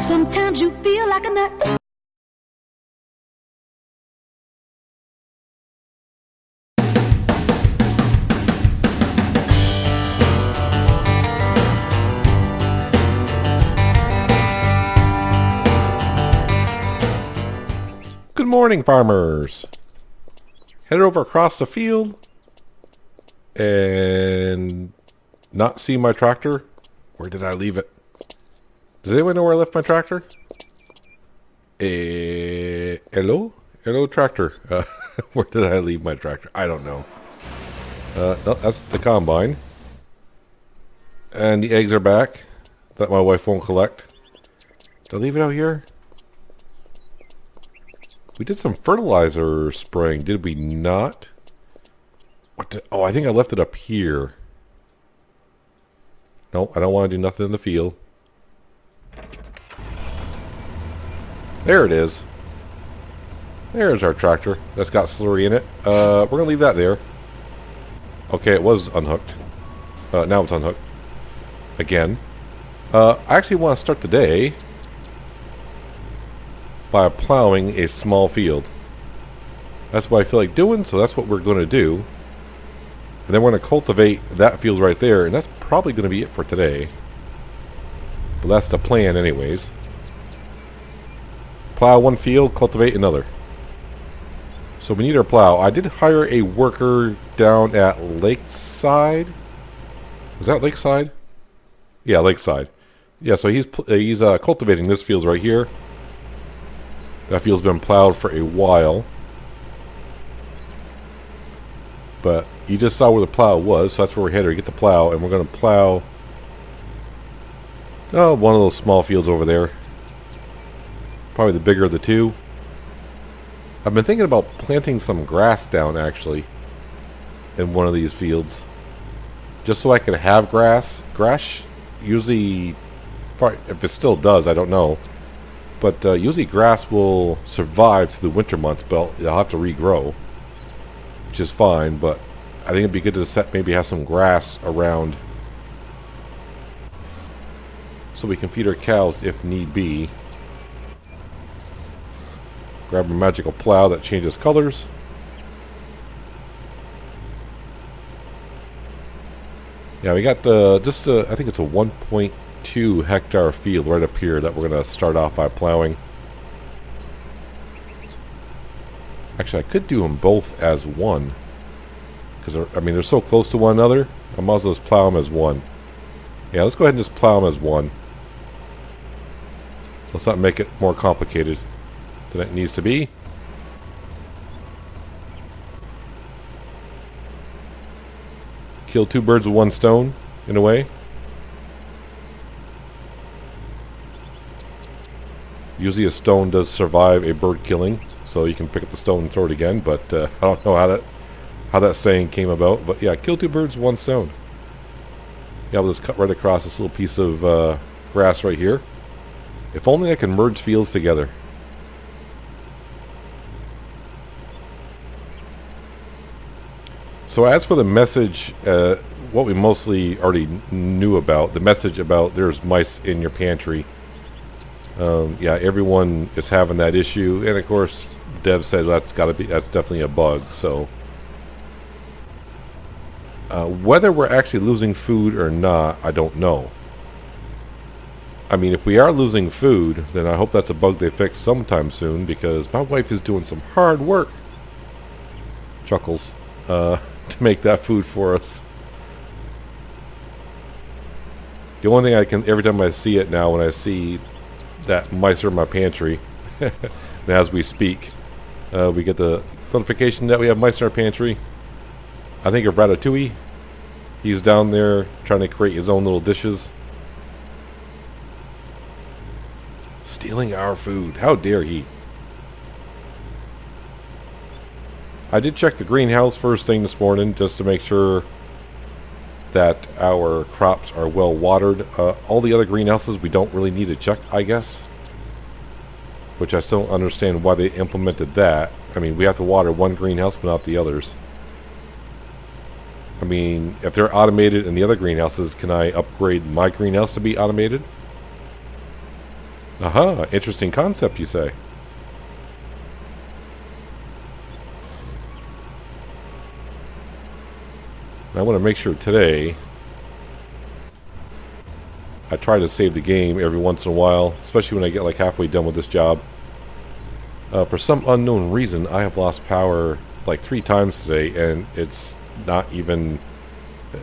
Sometimes you feel like a nut. Good morning, farmers. Headed over across the field and not see my tractor. Where did I leave it? Does anyone know where I left my tractor? Hello? Hello, tractor. Where did I leave my tractor? I don't know. No, that's the combine. And the eggs are back that my wife won't collect. Did I leave it out here? We did some fertilizer spraying, did we not? Oh, I think I left it up here. No, I don't want to do nothing in the field. There it is. There's our tractor. That's got slurry in it. We're going to leave that there. Okay, it was unhooked. Now it's unhooked. Again. I actually want to start the day by plowing a small field. That's what I feel like doing, so that's what we're going to do. And then we're going to cultivate that field right there, and that's probably going to be it for today. But that's the plan anyways. Plow one field, cultivate another. So we need our plow. I did hire a worker down at Lakeside. Was that Lakeside? Yeah, Lakeside. Yeah, so he's cultivating this field right here. That field's been plowed for a while. But you just saw where the plow was, so that's where we're headed to get the plow. And we're going to plow one of those small fields over there. Probably the bigger of the two. I've been thinking about planting some grass down, actually, in one of these fields. Just so I can have grass. Grass usually, if it still does, I don't know. But usually grass will survive through the winter months, but it'll have to regrow, which is fine. But I think it'd be good to maybe have some grass around so we can feed our cows if need be. Grab a magical plow that changes colors. Yeah, we got I think it's a 1.2 hectare field right up here that we're going to start off by plowing. Actually, I could do them both as one. Because, I mean, they're so close to one another. I might as well just plow them as one. Yeah, let's go ahead and just plow them as one. Let's not make it more complicated than it needs to be. Kill two birds with one stone, in a way. Usually a stone does survive a bird killing, so you can pick up the stone and throw it again, but I don't know how that saying came about. But yeah, kill two birds with one stone. Yeah, we'll just cut right across this little piece of grass right here. If only I can merge fields together. So as for the message, what we mostly already knew about, the message about there's mice in your pantry. Yeah, everyone is having that issue, and of course, Dev said that's definitely a bug. So whether we're actually losing food or not, I don't know. I mean, if we are losing food, then I hope that's a bug they fix sometime soon, because my wife is doing some hard work. Chuckles. To make that food for us. The only thing I can, every time I see it now, when I see that mice are in my pantry, and as we speak, we get the notification that we have mice in our pantry. I think of Ratatouille. He's down there trying to create his own little dishes. Stealing our food. How dare he? I did check the greenhouse first thing this morning just to make sure that our crops are well watered. All the other greenhouses we don't really need to check, I guess. Which I still don't understand why they implemented that. I mean, we have to water one greenhouse but not the others. I mean, if they're automated in the other greenhouses, can I upgrade my greenhouse to be automated? Aha, interesting concept, you say. I want to make sure today I try to save the game every once in a while, especially when I get like halfway done with this job. For some unknown reason, I have lost power like 3 times today, and it's not even...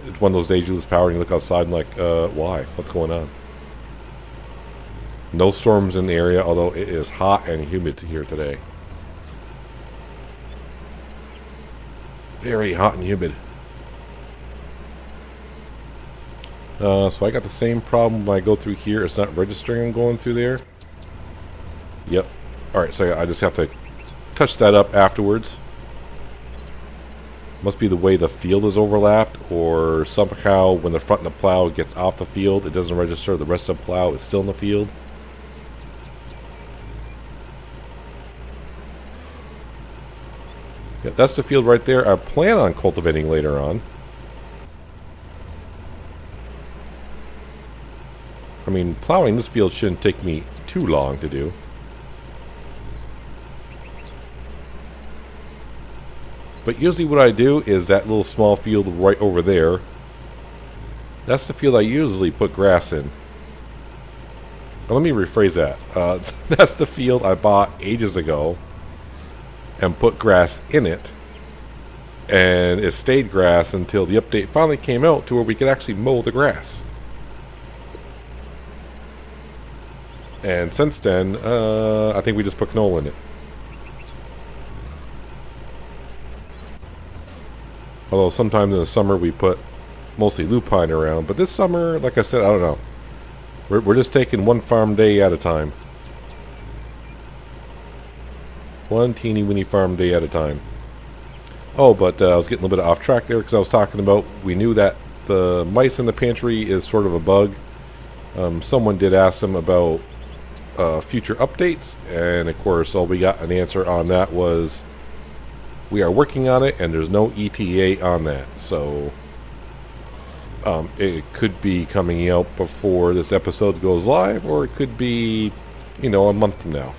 It's one of those days you lose power and you look outside and like, why? What's going on? No storms in the area, although it is hot and humid here today. Very hot and humid. So I got the same problem when I go through here. It's not registering I'm going through there. Yep. Alright, so I just have to touch that up afterwards. Must be the way the field is overlapped, or somehow when the front of the plow gets off the field, it doesn't register. The rest of the plow is still in the field. Yeah, that's the field right there. I plan on cultivating later on. I mean, plowing this field shouldn't take me too long to do. But usually what I do is that little small field right over there. That's the field I usually put grass in. Now, let me rephrase that. That's the field I bought ages ago and put grass in it. And it stayed grass until the update finally came out to where we could actually mow the grass. And since then, I think we just put canola in it. Although sometimes in the summer we put mostly lupine around. But this summer, like I said, I don't know. We're just taking one farm day at a time. One teeny weeny farm day at a time. Oh, but I was getting a little bit off track there because I was talking about, we knew that the mice in the pantry is sort of a bug. Someone did ask them about future updates, and of course all we got an answer on that was we are working on it and there's no ETA on that. So it could be coming out before this episode goes live, or it could be, you know, a month from now.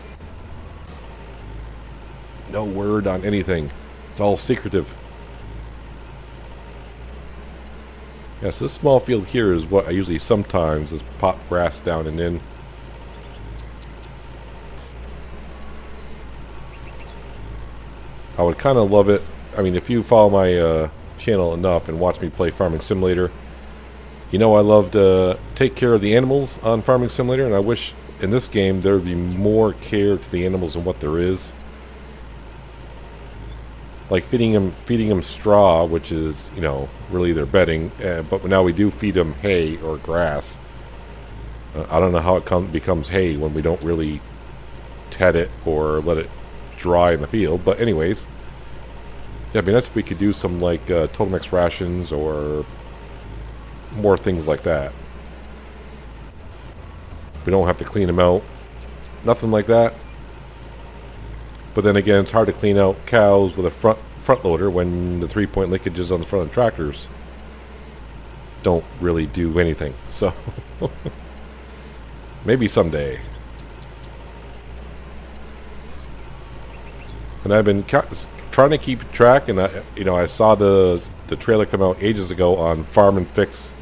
No word on anything. It's all secretive. Yes, this small field here is what I usually sometimes just pop grass down and in. I would kind of love it. I mean, if you follow my channel enough and watch me play Farming Simulator, you know I love to take care of the animals on Farming Simulator, and I wish in this game there would be more care to the animals than what there is. Like feeding them straw, which is, you know, really their bedding. But now we do feed them hay or grass. I don't know how it becomes hay when we don't really ted it or let it dry in the field. But anyways, yeah, it'd be nice if we could do some like Total Mix rations or more things like that. We don't have to clean them out. Nothing like that. But then again, it's hard to clean out cows with a front loader when the 3-point linkages on the front of the tractors don't really do anything. So maybe someday. And I've been trying to keep track, and I saw the trailer come out ages ago on Farm and Fix.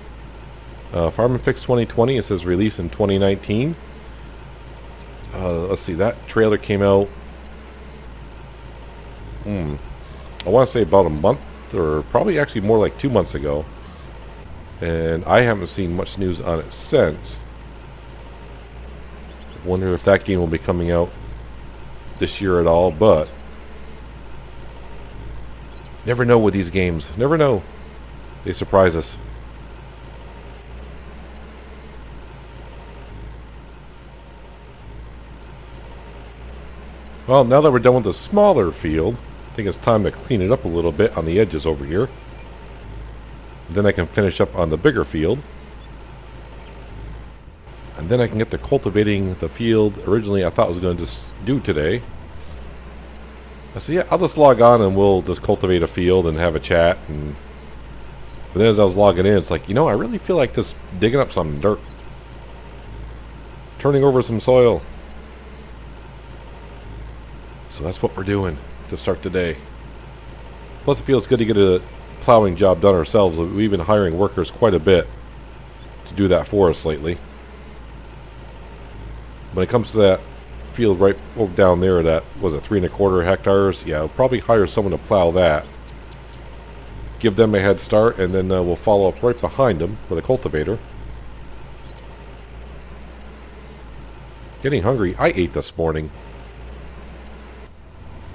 Farm and Fix 2020. It says release in 2019. Let's see, that trailer came out. I want to say about a month, or probably actually more like 2 months ago. And I haven't seen much news on it since. Wonder if that game will be coming out this year at all, but never know with these games. Never know. They surprise us. Well, now that we're done with the smaller field, I think it's time to clean it up a little bit on the edges over here. Then I can finish up on the bigger field. And then I can get to cultivating the field originally I thought I was going to just do today. So yeah, I'll just log on and we'll just cultivate a field and have a chat. But then as I was logging in, it's like, I really feel like just digging up some dirt. Turning over some soil. So that's what we're doing to start the day. Plus it feels good to get a plowing job done ourselves. We've been hiring workers quite a bit to do that for us lately. When it comes to that field right over down there, that was it 3 1/4 hectares, yeah, we'll probably hire someone to plow that. Give them a head start, and then we'll follow up right behind them with a cultivator. Getting hungry. I ate this morning.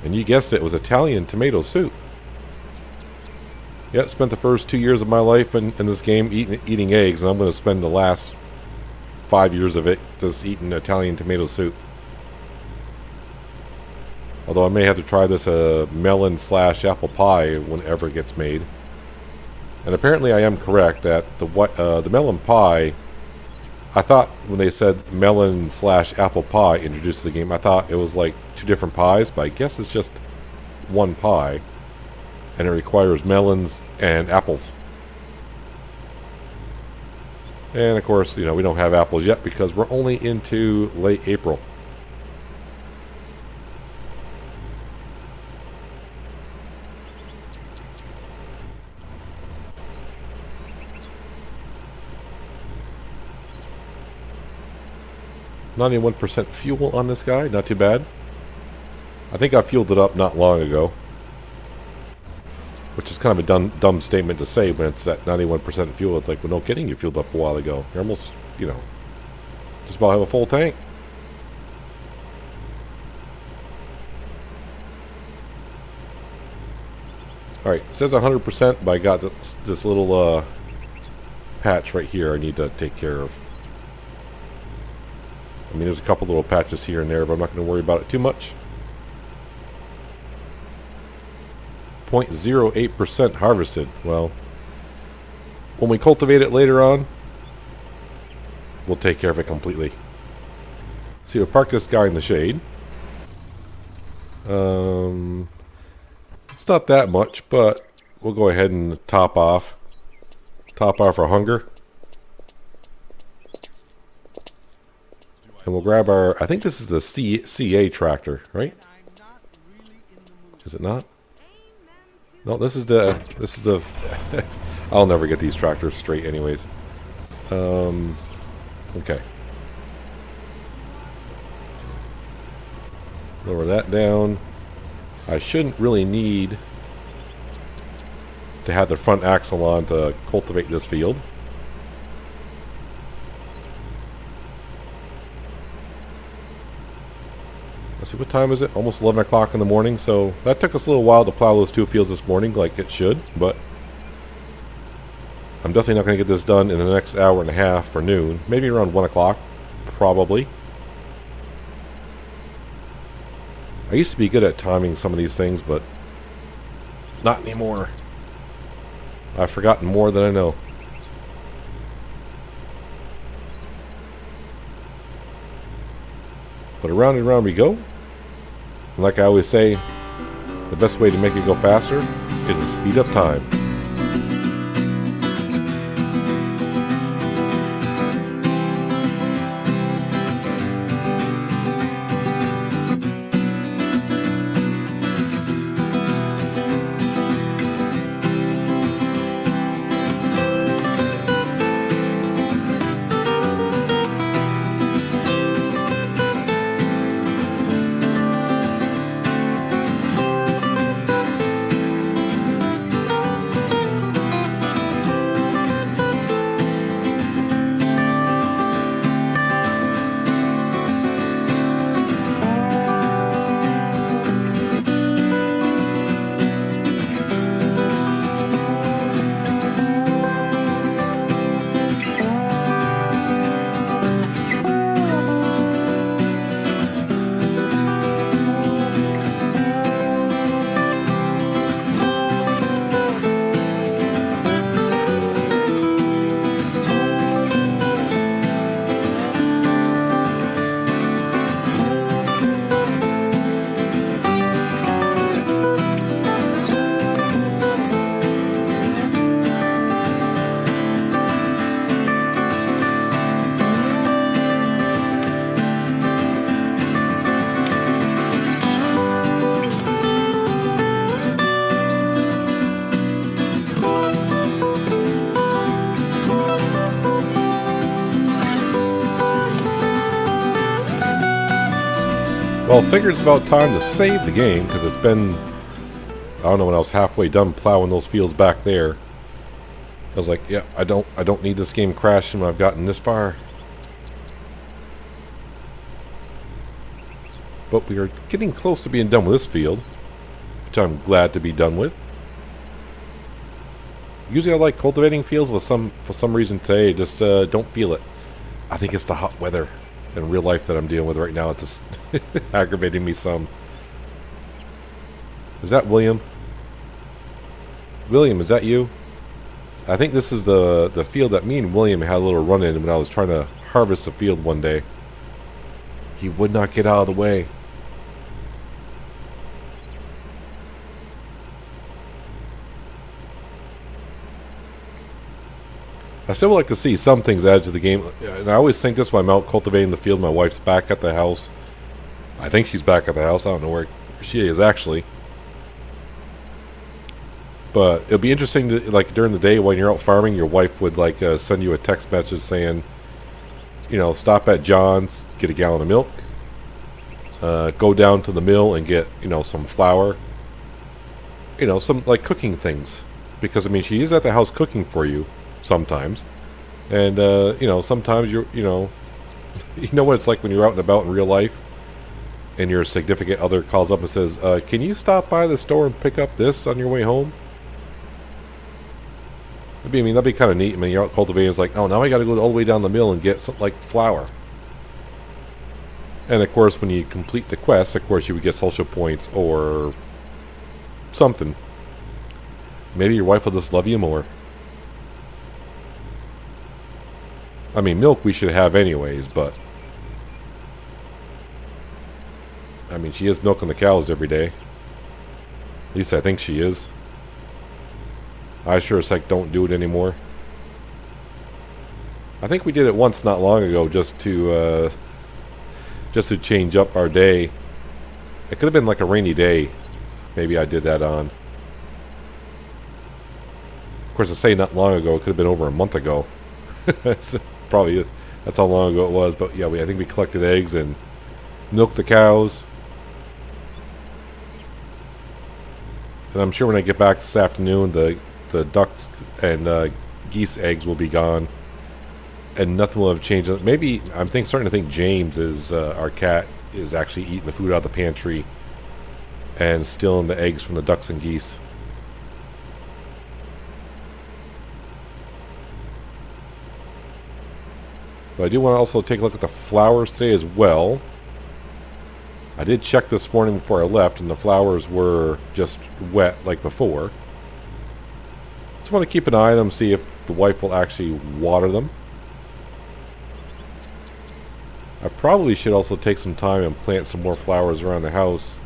And you guessed it, it was Italian tomato soup. Yeah, spent the first 2 years of my life in this game eating eggs, and I'm going to spend the last 5 years of it just eating Italian tomato soup. Although I may have to try this melon/apple pie whenever it gets made. And apparently I am correct that the melon pie, I thought when they said melon/apple pie introduced to the game, I thought it was like 2 different pies, but I guess it's just one pie. And it requires melons and apples. And of course, we don't have apples yet because we're only into late April. .91% fuel on this guy, not too bad. I think I fueled it up not long ago. Which is kind of a dumb statement to say when it's at 91% fuel. It's like, well, no kidding, you fueled up a while ago. You're almost, just about have a full tank. Alright, it says 100%, but I got this little patch right here I need to take care of. I mean, there's a couple little patches here and there, but I'm not going to worry about it too much. 0.08% harvested. Well, when we cultivate it later on, we'll take care of it completely. See, we'll park this guy in the shade. It's not that much, but we'll go ahead and top off our hunger. And we'll grab our, I think this is the CA tractor, right? Is it not? No, this is the I'll never get these tractors straight anyways. Okay. Lower that down. I shouldn't really need to have the front axle on to cultivate this field. Let's see, what time is it? Almost 11 o'clock in the morning, so that took us a little while to plow those 2 fields this morning like it should, but I'm definitely not going to get this done in the next hour and a half for noon. Maybe around 1 o'clock, probably. I used to be good at timing some of these things, but not anymore. I've forgotten more than I know. But around and around we go. And like I always say, the best way to make it go faster is to speed up time. Well, I figured it's about time to save the game, because it's been, I don't know, when I was halfway done plowing those fields back there. I was like, yeah, I don't need this game crashing when I've gotten this far. But we are getting close to being done with this field, which I'm glad to be done with. Usually I like cultivating fields, but for some reason today I just don't feel it. I think it's the hot weather in real life that I'm dealing with right now. It's just aggravating me some. Is that William? William, is that you? I think this is the field that me and William had a little run-in when I was trying to harvest the field one day. He would not get out of the way. I still would like to see some things added to the game. And I always think this when I'm out cultivating the field. My wife's back at the house. I think she's back at the house. I don't know where she is actually. But it'll be interesting to, like, during the day when you're out farming, your wife would like send you a text message saying, you know, stop at John's, get a gallon of milk, go down to the mill and get, you know, some flour, you know, some like cooking things, because I mean she is at the house cooking for you sometimes, and you know, sometimes you know you know what it's like when you're out and about in real life and your significant other calls up and says, can you stop by the store and pick up this on your way home? I mean, that'd be kind of neat. I mean, you're out cultivating, it's like, oh, now I got to go all the way down the mill and get something like flour. And of course, when you complete the quest, of course, you would get social points or something. Maybe your wife will just love you more. I mean, milk we should have anyways, but I mean, she is milking the cows every day. At least I think she is. I sure as heck don't do it anymore. I think we did it once not long ago just to change up our day. It could have been like a rainy day. Maybe I did that on. Of course, I say not long ago. It could have been over a month ago. So probably that's how long ago it was. But yeah, I think we collected eggs and milked the cows. And I'm sure when I get back this afternoon, the ducks and geese eggs will be gone, and nothing will have changed. Maybe I'm starting to think James is our cat is actually eating the food out of the pantry and stealing the eggs from the ducks and geese. But I do want to also take a look at the flowers today as well. I did check this morning before I left, and the flowers were just wet like before. Just want to keep an eye on them, see if the wife will actually water them. I probably should also take some time and plant some more flowers around the house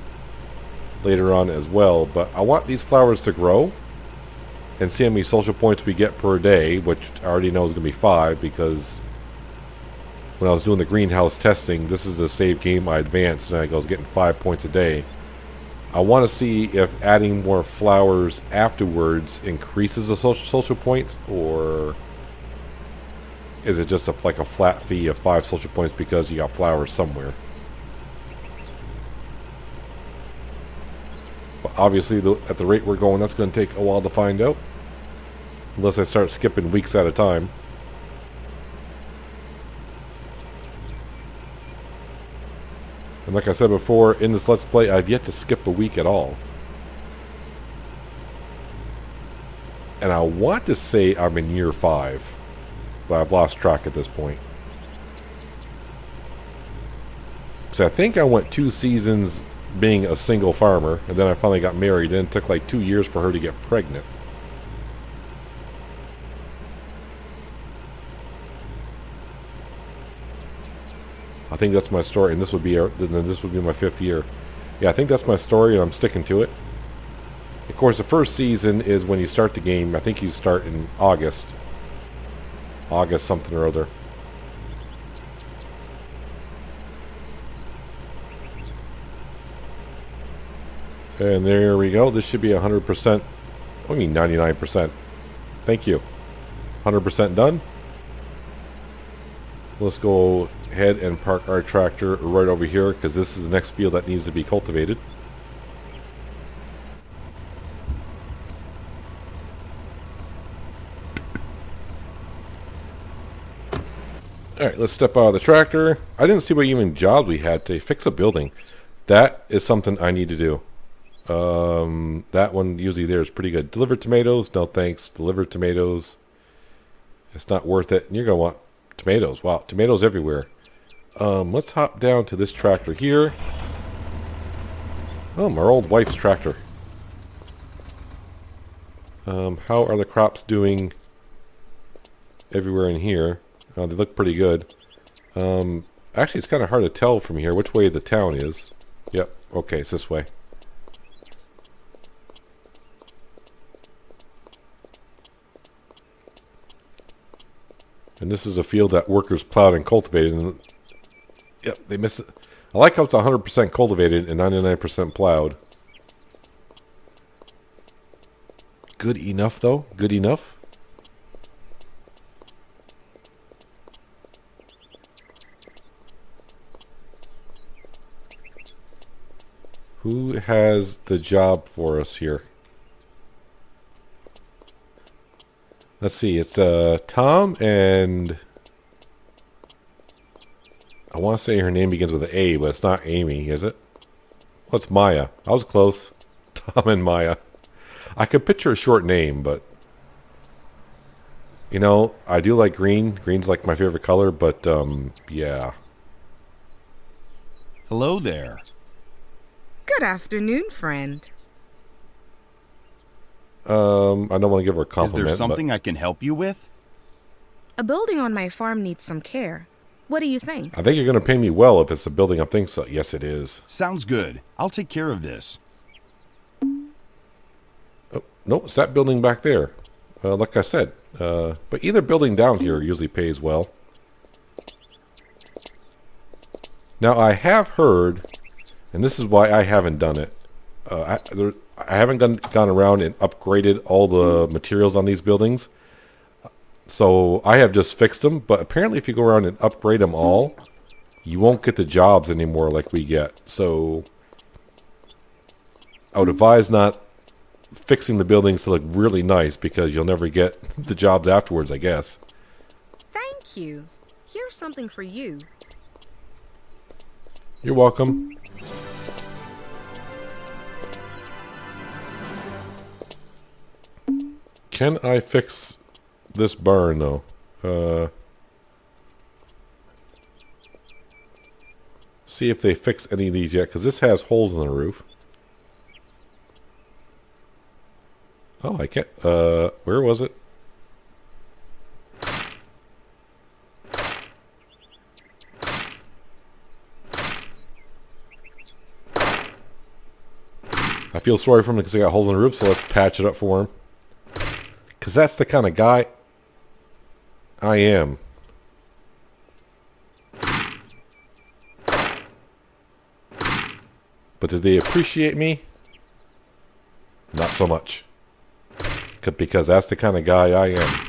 later on as well. But I want these flowers to grow and see how many social points we get per day, which I already know is going to be 5, because when I was doing the greenhouse testing, this is the save game I advanced, and I was getting 5 points a day. I want to see if adding more flowers afterwards increases the social points, or is it just like a flat fee of 5 social points because you got flowers somewhere. But obviously, at the rate we're going, that's going to take a while to find out, unless I start skipping weeks at a time. And like I said before, in this Let's Play, I've yet to skip a week at all. And I want to say I'm in year 5, but I've lost track at this point. So I think I went 2 seasons being a single farmer, and then I finally got married, and it took like 2 years for her to get pregnant. I think that's my story, and this would be my 5th year. Yeah, I think that's my story, and I'm sticking to it. Of course, the first season is when you start the game. I think you start in August something or other. And there we go. This should be 100%. I mean 99%. Thank you. 100% done. Let's go ahead and park our tractor right over here because this is the next field that needs to be cultivated. Alright, let's step out of the tractor. I didn't see what even jobs we had to fix a building. That is something I need to do. That one usually there is pretty good. Deliver tomatoes, no thanks. Deliver tomatoes. It's not worth it. And you're going to want tomatoes. Wow, tomatoes everywhere. Let's hop down to this tractor here. Oh, my old wife's tractor. How are the crops doing everywhere in here? They look pretty good. Actually, it's kind of hard to tell from here which way the town is. Yep, okay, it's this way. And this is a field that workers plowed and cultivated. And, yep, they missed it. I like how it's 100% cultivated and 99% plowed. Good enough, though. Good enough. Who has the job for us here? Let's see, it's Tom and I want to say her name begins with an A, but it's not Amy, is it? Well, it's Maya. I was close. Tom and Maya. I could picture a short name, but you know, I do like green. Green's like my favorite color, but yeah. Hello there. Good afternoon, friend. I don't want to give her a compliment. Is there something I can help you with? A building on my farm needs some care. What do you think? I think you're going to pay me well if it's the building I think so. Yes, it is. Sounds good. I'll take care of this. Oh, no, it's that building back there. Like I said. But either building down here usually pays well. Now, I have heard, and this is why I haven't done it. I haven't gone around and upgraded all the materials on these buildings. So I have just fixed them. But apparently if you go around and upgrade them all, you won't get the jobs anymore like we get. So I would advise not fixing the buildings to look really nice because you'll never get the jobs afterwards, I guess. Thank you. Here's something for you. You're welcome. Can I fix this barn, though? See if they fix any of these yet, because this has holes in the roof. Oh, I can't... where was it? I feel sorry for him because he got holes in the roof, so let's patch it up for him. Because that's the kind of guy I am. But did they appreciate me? Not so much. Because that's the kind of guy I am.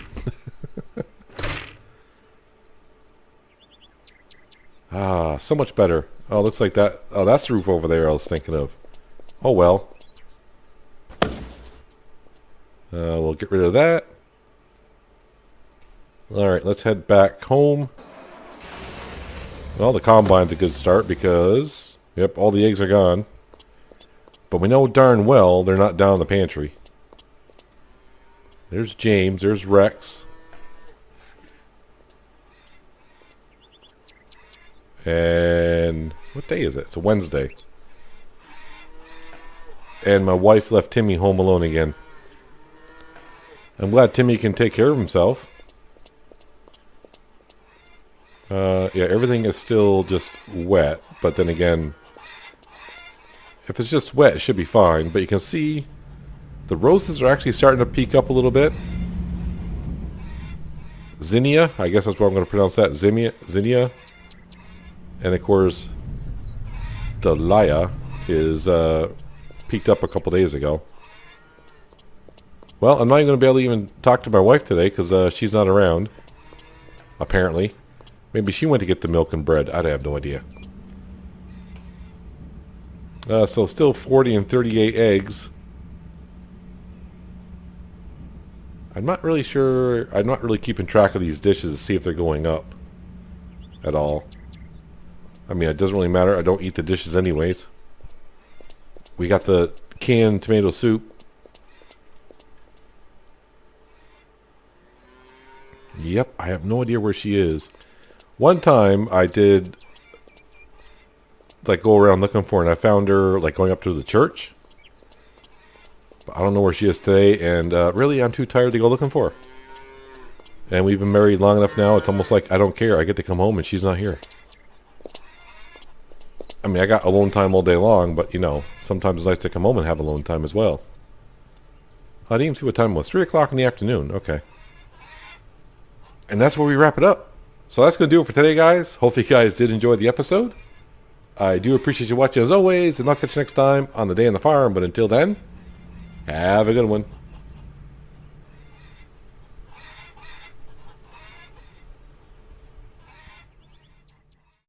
Ah, so much better. Oh, looks like that. Oh, that's the roof over there I was thinking of. Oh, well. We'll get rid of that. Alright, let's head back home. Well, the combine's a good start because, yep, all the eggs are gone. But we know darn well they're not down in the pantry. There's James, there's Rex. And what day is it? It's a Wednesday. And my wife left Timmy home alone again. I'm glad Timmy can take care of himself. Yeah, everything is still just wet. But then again, if it's just wet, it should be fine. But you can see the roses are actually starting to peak up a little bit. Zinnia, I guess that's what I'm going to pronounce that. Zinnia. And of course, Dahlia is peaked up a couple days ago. Well, I'm not even going to be able to even talk to my wife today because she's not around, apparently. Maybe she went to get the milk and bread. I have no idea. So still 40 and 38 eggs. I'm not really sure. I'm not really keeping track of these dishes to see if they're going up at all. I mean, it doesn't really matter. I don't eat the dishes anyways. We got the canned tomato soup. Yep, I have no idea where she is. One time I did like go around looking for her, and I found her like going up to the church. But I don't know where she is today, and really I'm too tired to go looking for her. And we've been married long enough now, it's almost like I don't care. I get to come home and she's not here. I mean, I got alone time all day long, but you know, sometimes it's nice to come home and have alone time as well. I didn't even see what time it was. 3 o'clock in the afternoon. Okay. And that's where we wrap it up. So that's going to do it for today, guys. Hopefully you guys did enjoy the episode. I do appreciate you watching as always, and I'll catch you next time on The Day on the Farm. But until then, have a good one.